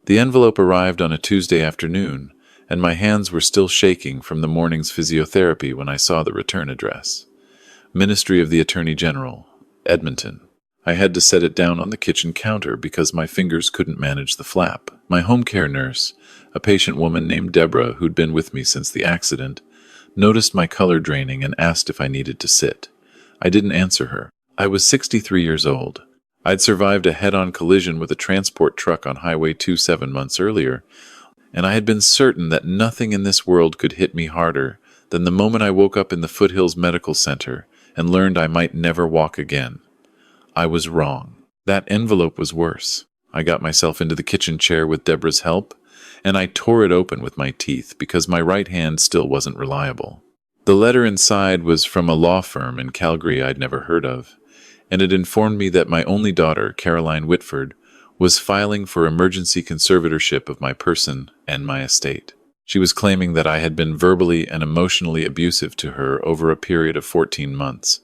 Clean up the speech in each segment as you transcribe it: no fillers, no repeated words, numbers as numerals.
The envelope arrived on a Tuesday afternoon, and my hands were still shaking from the morning's physiotherapy when I saw the return address. Ministry of the Attorney General, Edmonton. I had to set it down on the kitchen counter because my fingers couldn't manage the flap. My home care nurse, a patient woman named Deborah who'd been with me since the accident, noticed my color draining and asked if I needed to sit. I didn't answer her. I was 63 years old. I'd survived a head-on collision with a transport truck on Highway 2 7 months earlier, and I had been certain that nothing in this world could hit me harder than the moment I woke up in the Foothills Medical Center and learned I might never walk again. I was wrong. That envelope was worse. I got myself into the kitchen chair with Deborah's help, and I tore it open with my teeth because my right hand still wasn't reliable. The letter inside was from a law firm in Calgary I'd never heard of, and it informed me that my only daughter, Caroline Whitford, was filing for emergency conservatorship of my person and my estate. She was claiming that I had been verbally and emotionally abusive to her over a period of 14 months,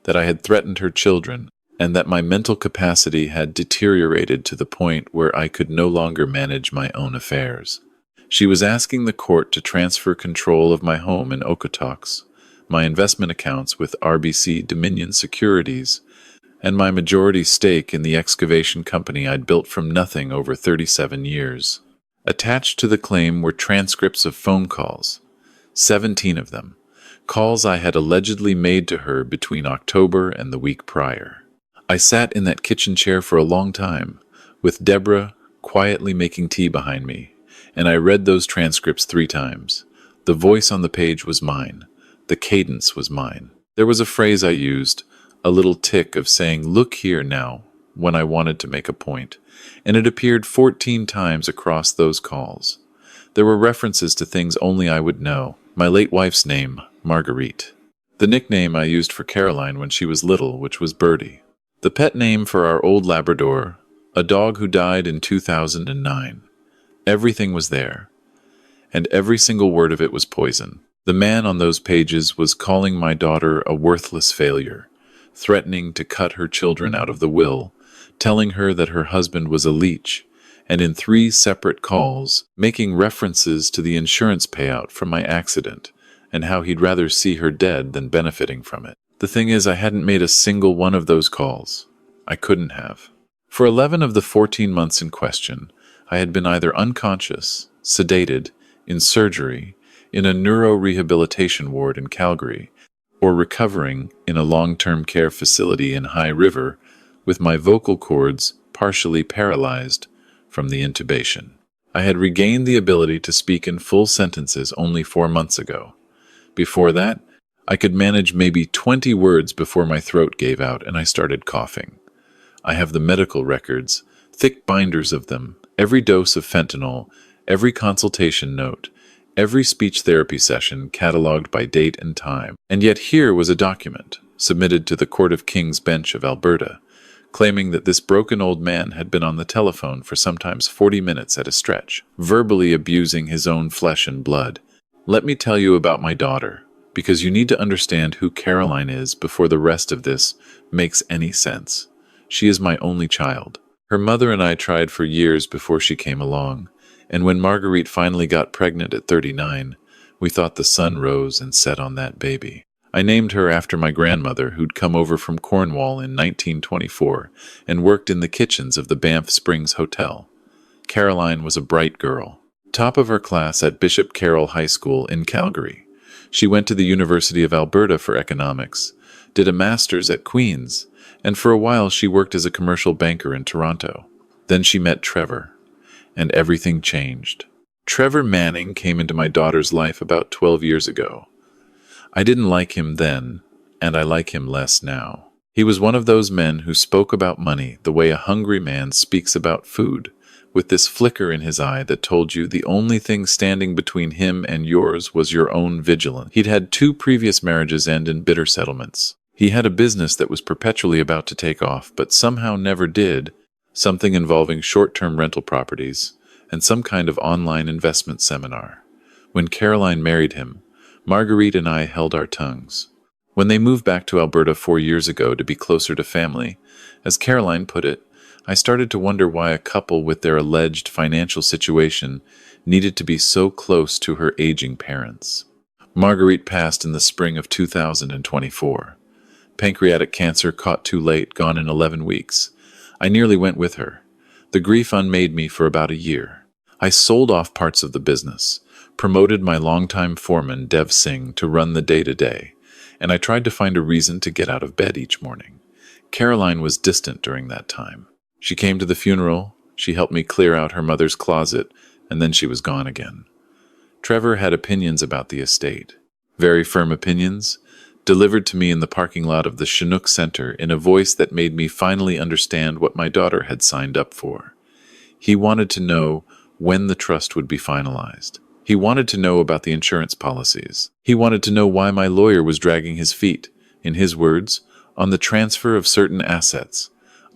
that I had threatened her children, and that my mental capacity had deteriorated to the point where I could no longer manage my own affairs. She was asking the court to transfer control of my home in Okotoks, my investment accounts with RBC Dominion Securities, and my majority stake in the excavation company I'd built from nothing over 37 years. Attached to the claim were transcripts of phone calls, 17 of them, calls I had allegedly made to her between October and the week prior. I sat in that kitchen chair for a long time, with Deborah quietly making tea behind me, and I read those transcripts 3 times. The voice on the page was mine. The cadence was mine. There was a phrase I used, a little tick of saying, "Look here now," when I wanted to make a point, and it appeared 14 times across those calls. There were references to things only I would know. My late wife's name, Marguerite. The nickname I used for Caroline when she was little, which was Birdie. The pet name for our old Labrador, a dog who died in 2009. Everything was there, and every single word of it was poison. The man on those pages was calling my daughter a worthless failure, threatening to cut her children out of the will, telling her that her husband was a leech, and in 3 separate calls, making references to the insurance payout from my accident, and how he'd rather see her dead than benefiting from it. The thing is, I hadn't made a single one of those calls. I couldn't have. For 11 of the 14 months in question, I had been either unconscious, sedated, in surgery, in a neurorehabilitation ward in Calgary, or recovering in a long-term care facility in High River with my vocal cords partially paralyzed from the intubation. I had regained the ability to speak in full sentences only 4 months ago. Before that, I could manage maybe 20 words before my throat gave out and I started coughing. I have the medical records, thick binders of them, every dose of fentanyl, every consultation note, every speech therapy session cataloged by date and time. And yet here was a document, submitted to the Court of King's Bench of Alberta, claiming that this broken old man had been on the telephone for sometimes 40 minutes at a stretch, verbally abusing his own flesh and blood. Let me tell you about my daughter, because you need to understand who Caroline is before the rest of this makes any sense. She is my only child. Her mother and I tried for years before she came along, and when Marguerite finally got pregnant at 39, we thought the sun rose and set on that baby. I named her after my grandmother, who'd come over from Cornwall in 1924 and worked in the kitchens of the Banff Springs Hotel. Caroline was a bright girl, top of her class at Bishop Carroll High School in Calgary. She went to the University of Alberta for economics, did a master's at Queen's, and for a while she worked as a commercial banker in Toronto. Then she met Trevor, and everything changed. Trevor Manning came into my daughter's life about 12 years ago. I didn't like him then, and I like him less now. He was one of those men who spoke about money the way a hungry man speaks about food, with this flicker in his eye that told you the only thing standing between him and yours was your own vigilance. He'd had 2 previous marriages end in bitter settlements. He had a business that was perpetually about to take off, but somehow never did, something involving short-term rental properties and some kind of online investment seminar. When Caroline married him, Marguerite and I held our tongues. When they moved back to Alberta 4 years ago to be closer to family, as Caroline put it, I started to wonder why a couple with their alleged financial situation needed to be so close to her aging parents. Marguerite passed in the spring of 2024. Pancreatic cancer caught too late, gone in 11 weeks. I nearly went with her. The grief unmade me for about a year. I sold off parts of the business, promoted my longtime foreman, Dev Singh, to run the day-to-day, and I tried to find a reason to get out of bed each morning. Caroline was distant during that time. She came to the funeral, she helped me clear out her mother's closet, and then she was gone again. Trevor had opinions about the estate. Very firm opinions, delivered to me in the parking lot of the Chinook Center in a voice that made me finally understand what my daughter had signed up for. He wanted to know when the trust would be finalized. He wanted to know about the insurance policies. He wanted to know why my lawyer was dragging his feet, in his words, on the transfer of certain assets.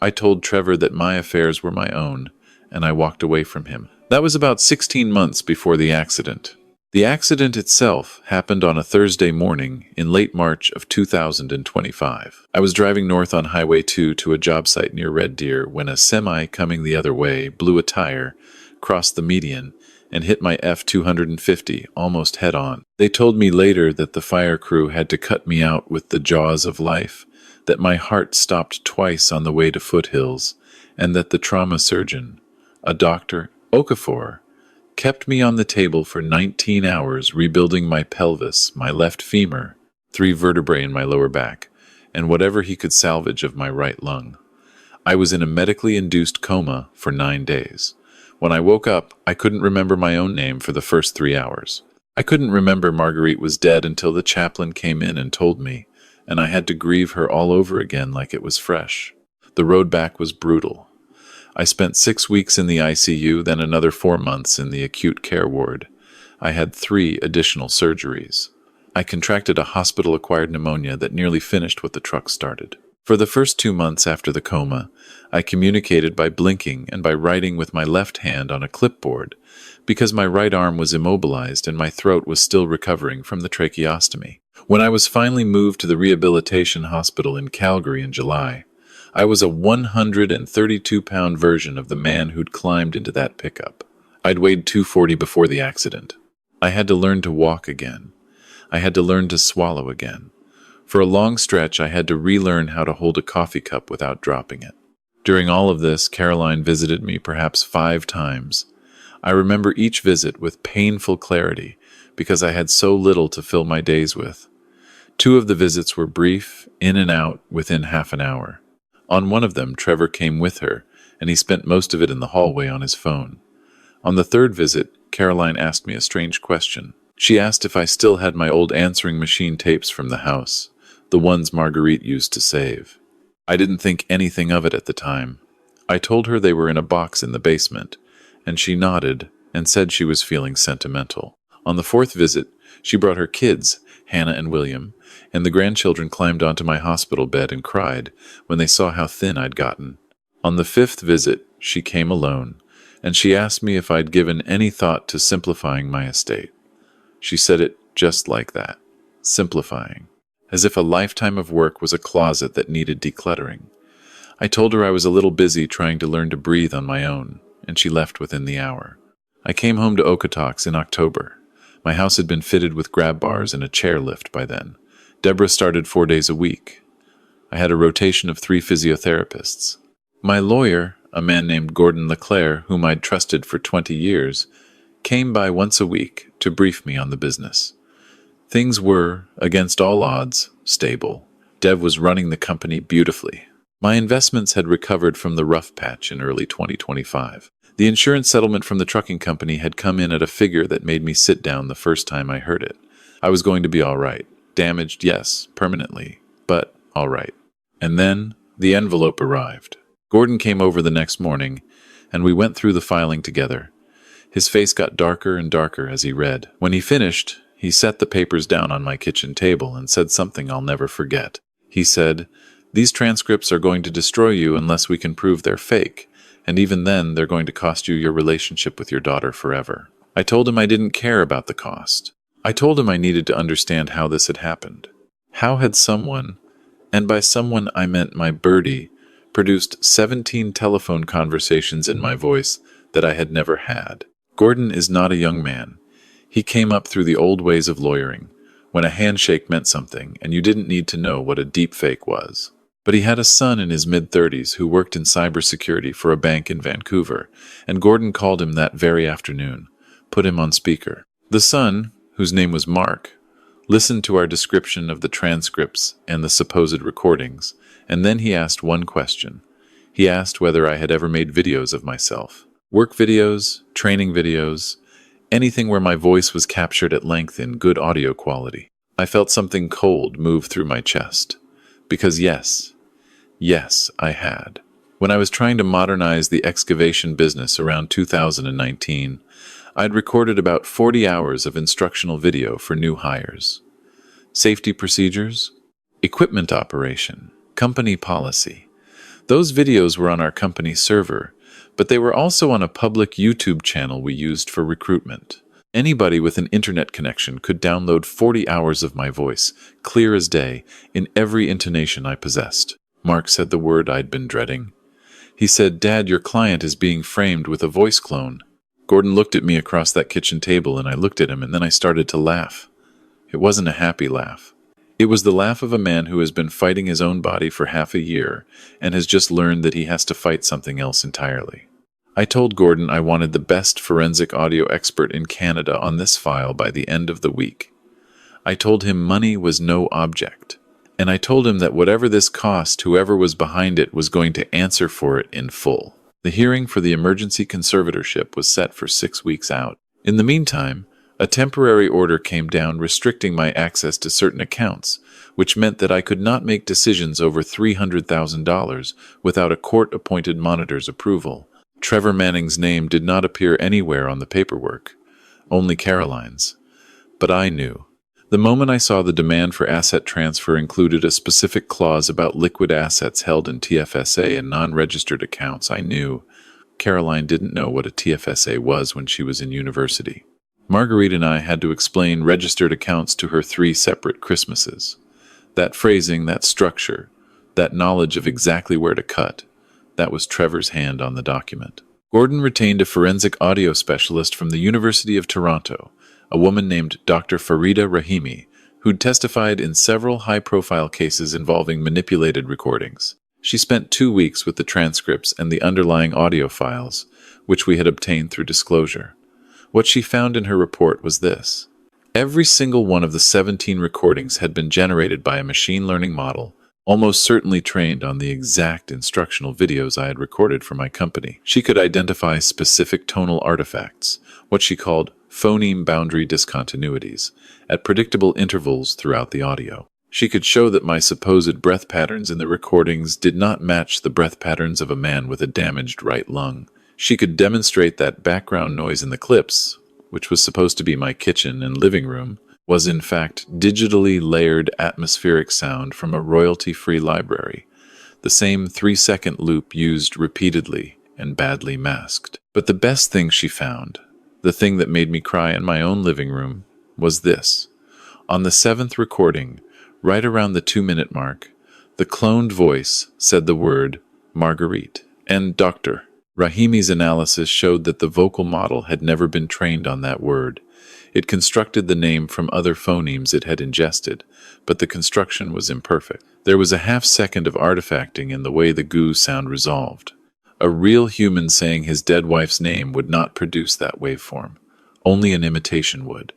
I told Trevor that my affairs were my own, and I walked away from him. That was about 16 months before the accident. The accident itself happened on a Thursday morning in late March of 2025. I was driving north on Highway 2 to a job site near Red Deer when a semi coming the other way blew a tire, crossed the median, and hit my F-250 almost head-on. They told me later that the fire crew had to cut me out with the jaws of life, that my heart stopped twice on the way to Foothills, and that the trauma surgeon, a Dr. Okafor, kept me on the table for 19 hours rebuilding my pelvis, my left femur, 3 vertebrae in my lower back, and whatever he could salvage of my right lung. I was in a medically induced coma for 9 days. When I woke up, I couldn't remember my own name for the first 3 hours. I couldn't remember Marguerite was dead until the chaplain came in and told me, and I had to grieve her all over again like it was fresh. The road back was brutal. I spent 6 weeks in the ICU, then another 4 months in the acute care ward. I had 3 additional surgeries. I contracted a hospital-acquired pneumonia that nearly finished what the truck started. For the first 2 months after the coma, I communicated by blinking and by writing with my left hand on a clipboard, because my right arm was immobilized and my throat was still recovering from the tracheostomy. When I was finally moved to the rehabilitation hospital in Calgary in July, I was a 132-pound version of the man who'd climbed into that pickup. I'd weighed 240 before the accident. I had to learn to walk again. I had to learn to swallow again. For a long stretch, I had to relearn how to hold a coffee cup without dropping it. During all of this, Caroline visited me perhaps 5 times. I remember each visit with painful clarity because I had so little to fill my days with. 2 of the visits were brief, in and out within half an hour. On one of them, Trevor came with her, and he spent most of it in the hallway on his phone. On the 3rd visit, Caroline asked me a strange question. She asked if I still had my old answering machine tapes from the house, the ones Marguerite used to save. I didn't think anything of it at the time. I told her they were in a box in the basement, and she nodded and said she was feeling sentimental. On the 4th visit, she brought her kids, Hannah and William, and the grandchildren climbed onto my hospital bed and cried when they saw how thin I'd gotten. On the 5th visit, she came alone, and she asked me if I'd given any thought to simplifying my estate. She said it just like that, simplifying, as if a lifetime of work was a closet that needed decluttering. I told her I was a little busy trying to learn to breathe on my own, and she left within the hour. I came home to Okotoks in October. My house had been fitted with grab bars and a chair lift by then. Deborah started 4 days a week. I had a rotation of 3 physiotherapists. My lawyer, a man named Gordon Leclerc, whom I'd trusted for 20 years, came by once a week to brief me on the business. Things were, against all odds, stable. Dev was running the company beautifully. My investments had recovered from the rough patch in early 2025. The insurance settlement from the trucking company had come in at a figure that made me sit down the first time I heard it. I was going to be all right. Damaged, yes, permanently, but all right. And then the envelope arrived. Gordon came over the next morning, and we went through the filing together. His face got darker and darker as he read. When he finished, he set the papers down on my kitchen table and said something I'll never forget. He said, "These transcripts are going to destroy you unless we can prove they're fake, and even then they're going to cost you your relationship with your daughter forever." I told him I didn't care about the cost. I told him I needed to understand how this had happened. How had someone, and by someone I meant my birdie, produced 17 telephone conversations in my voice that I had never had. Gordon is not a young man. He came up through the old ways of lawyering, when a handshake meant something and you didn't need to know what a deepfake was. But he had a son in his mid-30s who worked in cybersecurity for a bank in Vancouver, and Gordon called him that very afternoon, put him on speaker. The son, whose name was Mark, listened to our description of the transcripts and the supposed recordings, and then he asked one question. He asked whether I had ever made videos of myself. Work videos, training videos, anything where my voice was captured at length in good audio quality. I felt something cold move through my chest. Because yes, I had. When I was trying to modernize the excavation business around 2019, I'd recorded about 40 hours of instructional video for new hires. Safety procedures, equipment operation, company policy. Those videos were on our company server, but they were also on a public YouTube channel we used for recruitment. Anybody with an internet connection could download 40 hours of my voice, clear as day, in every intonation I possessed. Mark said the word I'd been dreading. He said, "Dad, your client is being framed with a voice clone." Gordon looked at me across that kitchen table, and I looked at him, and then I started to laugh. It wasn't a happy laugh. It was the laugh of a man who has been fighting his own body for half a year and has just learned that he has to fight something else entirely. I told Gordon I wanted the best forensic audio expert in Canada on this file by the end of the week. I told him money was no object. And I told him that whatever this cost, whoever was behind it was going to answer for it in full. The hearing for the emergency conservatorship was set for 6 weeks out. In the meantime, a temporary order came down restricting my access to certain accounts, which meant that I could not make decisions over $300,000 without a court-appointed monitor's approval. Trevor Manning's name did not appear anywhere on the paperwork, only Caroline's. But I knew. The moment I saw the demand for asset transfer included a specific clause about liquid assets held in TFSA and non-registered accounts, I knew. Caroline didn't know what a TFSA was when she was in university. Marguerite and I had to explain registered accounts to her 3 separate Christmases. That phrasing, that structure, that knowledge of exactly where to cut, that was Trevor's hand on the document. Gordon retained a forensic audio specialist from the University of Toronto, a woman named Dr. Farida Rahimi, who'd testified in several high-profile cases involving manipulated recordings. She spent 2 weeks with the transcripts and the underlying audio files, which we had obtained through disclosure. What she found in her report was this. Every single one of the 17 recordings had been generated by a machine learning model, almost certainly trained on the exact instructional videos I had recorded for my company. She could identify specific tonal artifacts, what she called phoneme boundary discontinuities, at predictable intervals throughout the audio. She could show that my supposed breath patterns in the recordings did not match the breath patterns of a man with a damaged right lung. She could demonstrate that background noise in the clips, which was supposed to be my kitchen and living room, was in fact digitally layered atmospheric sound from a royalty-free library, the same 3-second loop used repeatedly and badly masked. But the best thing she found, the thing that made me cry in my own living room, was this. On the 7th recording, right around the 2-minute mark, the cloned voice said the word Marguerite, and Dr. Rahimi's analysis showed that the vocal model had never been trained on that word. It constructed the name from other phonemes it had ingested, but the construction was imperfect. There was a half-second of artifacting in the way the goo sound resolved. A real human saying his dead wife's name would not produce that waveform. Only an imitation would.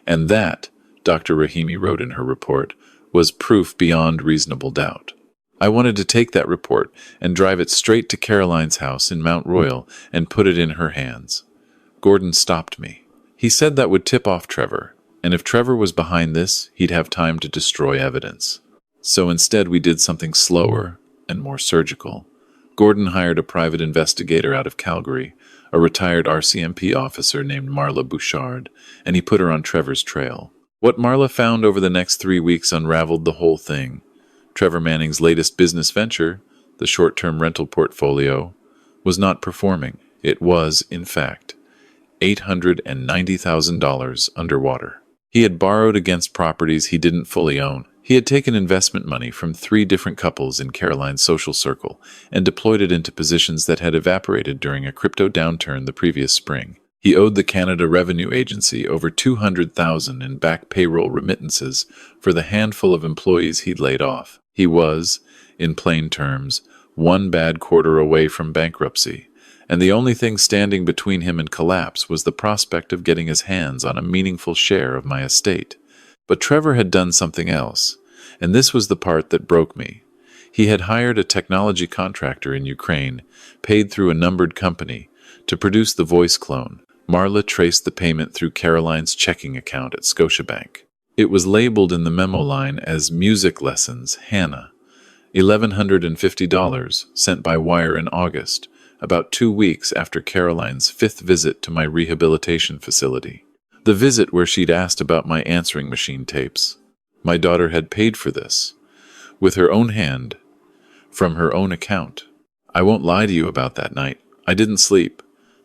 And that, Dr. Rahimi wrote in her report, was proof beyond reasonable doubt. I wanted to take that report and drive it straight to Caroline's house in Mount Royal and put it in her hands. Gordon stopped me. He said that would tip off Trevor, and if Trevor was behind this, he'd have time to destroy evidence. So instead we did something slower and more surgical. Gordon hired a private investigator out of Calgary, a retired RCMP officer named Marla Bouchard, and he put her on Trevor's trail. What Marla found over the next 3 weeks unraveled the whole thing. Trevor Manning's latest business venture, the short-term rental portfolio, was not performing. It was, in fact, $890,000 underwater. He had borrowed against properties he didn't fully own. He had taken investment money from 3 different couples in Caroline's social circle and deployed it into positions that had evaporated during a crypto downturn the previous spring. He owed the Canada Revenue Agency over $200,000 in back payroll remittances for the handful of employees he'd laid off. He was, in plain terms, one bad quarter away from bankruptcy, and the only thing standing between him and collapse was the prospect of getting his hands on a meaningful share of my estate. But Trevor had done something else, and this was the part that broke me. He had hired a technology contractor in Ukraine, paid through a numbered company, to produce the voice clone. Marla traced the payment through Caroline's checking account at Scotiabank. It was labeled in the memo line as Music Lessons, Hannah. $1,150 sent by wire in August, about 2 weeks after Caroline's 5th visit to my rehabilitation facility. The visit where she'd asked about my answering machine tapes. My daughter had paid for this, with her own hand, from her own account. I won't lie to you about that night. I didn't sleep.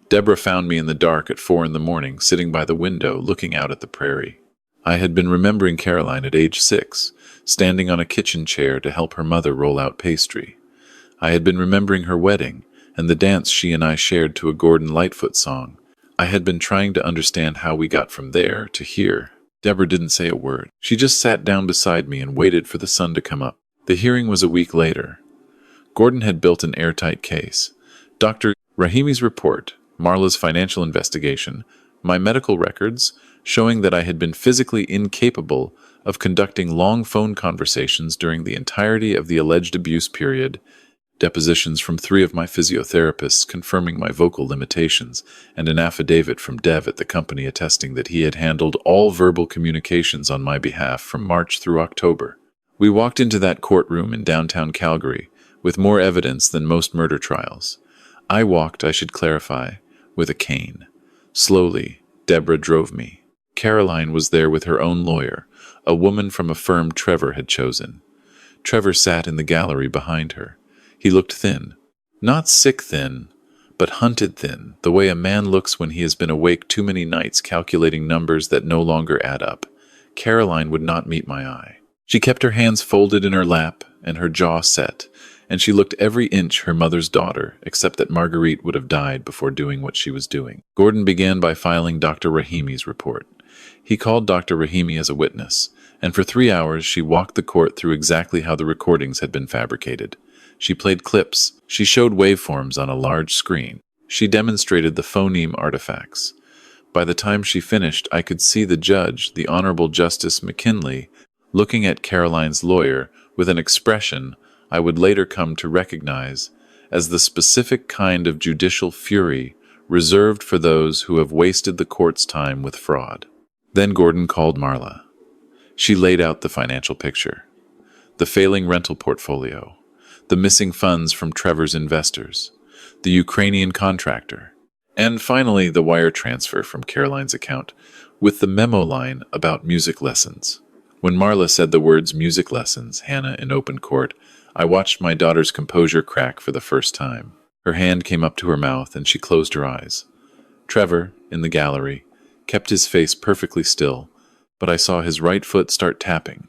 Deborah found me in the dark at 4 a.m, sitting by the window, looking out at the prairie. I had been remembering Caroline at age 6, standing on a kitchen chair to help her mother roll out pastry. I had been remembering her wedding and the dance she and I shared to a Gordon Lightfoot song. I had been trying to understand how we got from there to here. Deborah didn't say a word. She just sat down beside me and waited for the sun to come up. The hearing was a week later. Gordon had built an airtight case. Dr. Rahimi's report, Marla's financial investigation, my medical records, showing that I had been physically incapable of conducting long phone conversations during the entirety of the alleged abuse period, depositions from 3 of my physiotherapists confirming my vocal limitations, and an affidavit from Dev at the company attesting that he had handled all verbal communications on my behalf from March through October. We walked into that courtroom in downtown Calgary with more evidence than most murder trials. I walked, I should clarify, with a cane. Slowly, Deborah drove me. Caroline was there with her own lawyer, a woman from a firm Trevor had chosen. Trevor sat in the gallery behind her. He looked thin. Not sick thin, but hunted thin, the way a man looks when he has been awake too many nights calculating numbers that no longer add up. Caroline would not meet my eye. She kept her hands folded in her lap and her jaw set, and she looked every inch her mother's daughter, except that Marguerite would have died before doing what she was doing. Gordon began by filing Dr. Rahimi's report. He called Dr. Rahimi as a witness, and for 3 hours she walked the court through exactly how the recordings had been fabricated. She played clips. She showed waveforms on a large screen. She demonstrated the phoneme artifacts. By the time she finished, I could see the judge, the Honorable Justice McKinley, looking at Caroline's lawyer with an expression I would later come to recognize as the specific kind of judicial fury reserved for those who have wasted the court's time with fraud. Then Gordon called Marla. She laid out the financial picture, the failing rental portfolio, the missing funds from Trevor's investors, the Ukrainian contractor, and finally the wire transfer from Caroline's account with the memo line about music lessons. When Marla said the words music lessons, Hannah, in open court, I watched my daughter's composure crack for the first time. Her hand came up to her mouth and she closed her eyes. Trevor, in the gallery, kept his face perfectly still, but I saw his right foot start tapping,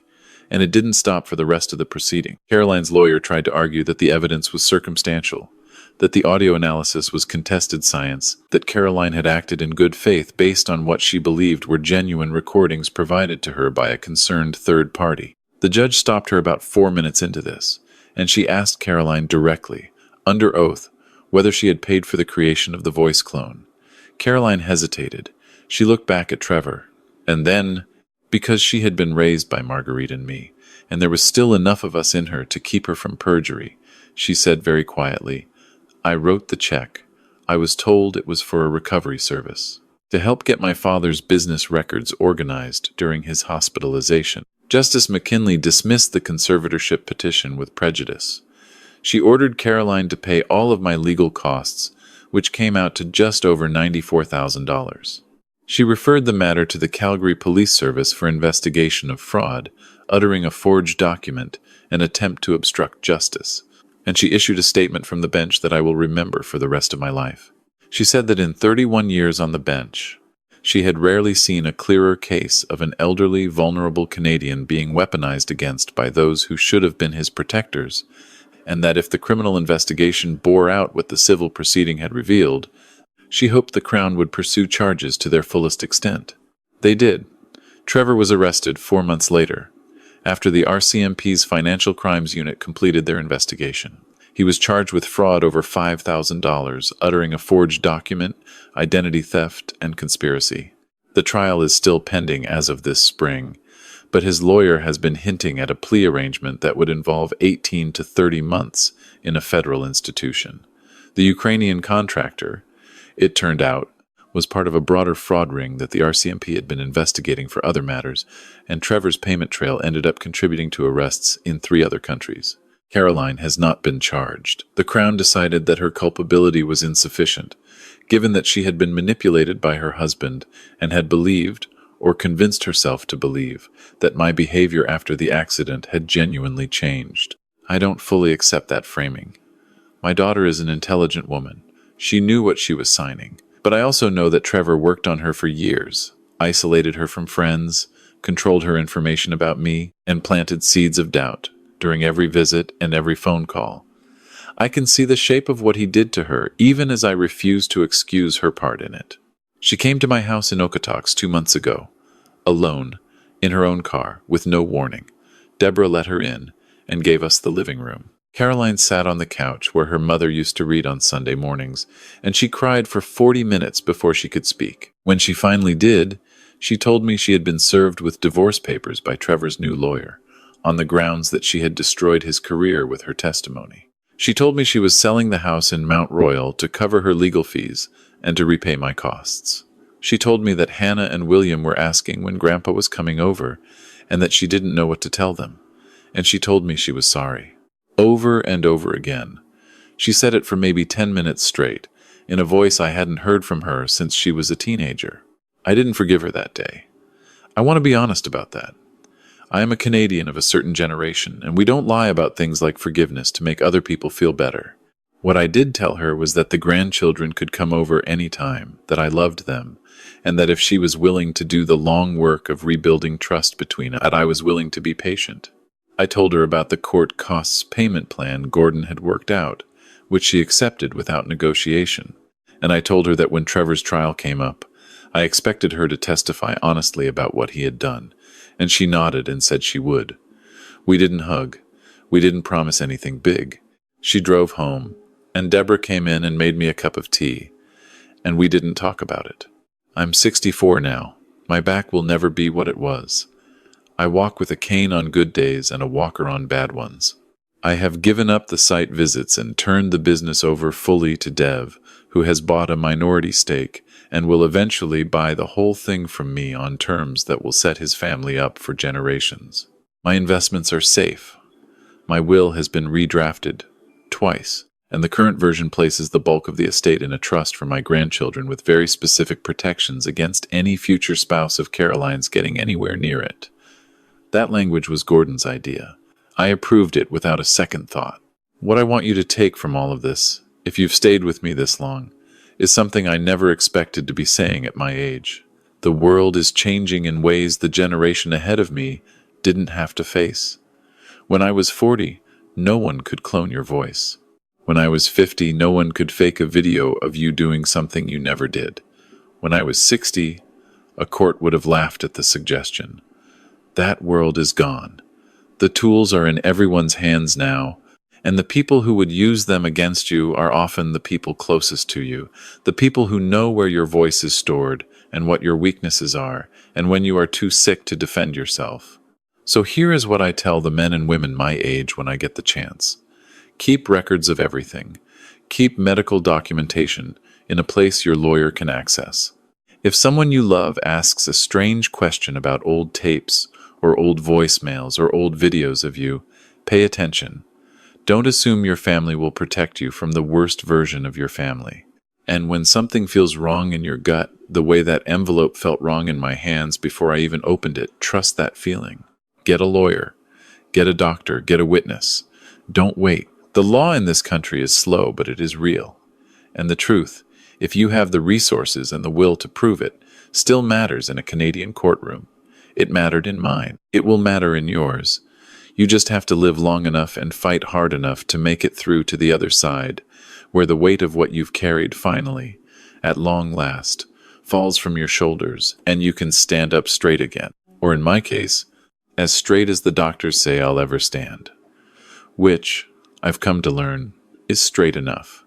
and it didn't stop for the rest of the proceeding. Caroline's lawyer tried to argue that the evidence was circumstantial, that the audio analysis was contested science, that Caroline had acted in good faith based on what she believed were genuine recordings provided to her by a concerned third party. The judge stopped her about 4 minutes into this, and she asked Caroline directly, under oath, whether she had paid for the creation of the voice clone. Caroline hesitated. She looked back at Trevor, and then, because she had been raised by Marguerite and me, and there was still enough of us in her to keep her from perjury, she said very quietly, I wrote the check. I was told it was for a recovery service, to help get my father's business records organized during his hospitalization. Justice McKinley dismissed the conservatorship petition with prejudice. She ordered Caroline to pay all of my legal costs, which came out to just over $94,000. She referred the matter to the Calgary Police Service for investigation of fraud, uttering a forged document, an attempt to obstruct justice, and she issued a statement from the bench that I will remember for the rest of my life. She said that in 31 years on the bench, She had rarely seen a clearer case of an elderly, vulnerable Canadian being weaponized against by those who should have been his protectors, and that if the criminal investigation bore out what the civil proceeding had revealed, she hoped the Crown would pursue charges to their fullest extent. They did. Trevor was arrested 4 months later, after the RCMP's Financial Crimes Unit completed their investigation. He was charged with fraud over $5,000, uttering a forged document, identity theft, and conspiracy. The trial is still pending as of this spring, but his lawyer has been hinting at a plea arrangement that would involve 18 to 30 months in a federal institution. The Ukrainian contractor, it turned out, was part of a broader fraud ring that the RCMP had been investigating for other matters, and Trevor's payment trail ended up contributing to arrests in 3 other countries. Caroline has not been charged. The Crown decided that her culpability was insufficient, given that she had been manipulated by her husband and had believed, or convinced herself to believe, that my behavior after the accident had genuinely changed. I don't fully accept that framing. My daughter is an intelligent woman. She knew what she was signing. But I also know that Trevor worked on her for years, isolated her from friends, controlled her information about me, and planted seeds of doubt during every visit and every phone call. I can see the shape of what he did to her, even as I refuse to excuse her part in it. She came to my house in Okotoks 2 months ago, alone, in her own car, with no warning. Deborah let her in and gave us the living room. Caroline sat on the couch where her mother used to read on Sunday mornings, and she cried for 40 minutes before she could speak. When she finally did, she told me she had been served with divorce papers by Trevor's new lawyer, on the grounds that she had destroyed his career with her testimony. She told me she was selling the house in Mount Royal to cover her legal fees and to repay my costs. She told me that Hannah and William were asking when Grandpa was coming over, and that she didn't know what to tell them, and she told me she was sorry. Over and over again. She said it for maybe 10 minutes straight, in a voice I hadn't heard from her since she was a teenager. I didn't forgive her that day. I want to be honest about that. I am a Canadian of a certain generation, and we don't lie about things like forgiveness to make other people feel better. What I did tell her was that the grandchildren could come over any time, that I loved them, and that if she was willing to do the long work of rebuilding trust between us, that I was willing to be patient. I told her about the court costs payment plan Gordon had worked out, which she accepted without negotiation, and I told her that when Trevor's trial came up, I expected her to testify honestly about what he had done, and she nodded and said she would. We didn't hug. We didn't promise anything big. She drove home, and Deborah came in and made me a cup of tea, and we didn't talk about it. I'm 64 now. My back will never be what it was. I walk with a cane on good days and a walker on bad ones. I have given up the site visits and turned the business over fully to Dev, who has bought a minority stake and will eventually buy the whole thing from me on terms that will set his family up for generations. My investments are safe. My will has been redrafted twice, and the current version places the bulk of the estate in a trust for my grandchildren with very specific protections against any future spouse of Caroline's getting anywhere near it. That language was Gordon's idea. I approved it without a second thought. What I want you to take from all of this, if you've stayed with me this long, is something I never expected to be saying at my age. The world is changing in ways the generation ahead of me didn't have to face. When I was 40, no one could clone your voice. When I was 50, no one could fake a video of you doing something you never did. When I was 60, a court would have laughed at the suggestion. That world is gone. The tools are in everyone's hands now, and the people who would use them against you are often the people closest to you, the people who know where your voice is stored and what your weaknesses are, and when you are too sick to defend yourself. So here is what I tell the men and women my age when I get the chance. Keep records of everything. Keep medical documentation in a place your lawyer can access. If someone you love asks a strange question about old tapes, or old voicemails, or old videos of you, pay attention. Don't assume your family will protect you from the worst version of your family. And when something feels wrong in your gut, the way that envelope felt wrong in my hands before I even opened it, trust that feeling. Get a lawyer. Get a doctor. Get a witness. Don't wait. The law in this country is slow, but it is real. And the truth, if you have the resources and the will to prove it, still matters in a Canadian courtroom. It mattered in mine. It will matter in yours. You just have to live long enough and fight hard enough to make it through to the other side, where the weight of what you've carried finally, at long last, falls from your shoulders and you can stand up straight again. Or in my case, as straight as the doctors say I'll ever stand. Which, I've come to learn, is straight enough.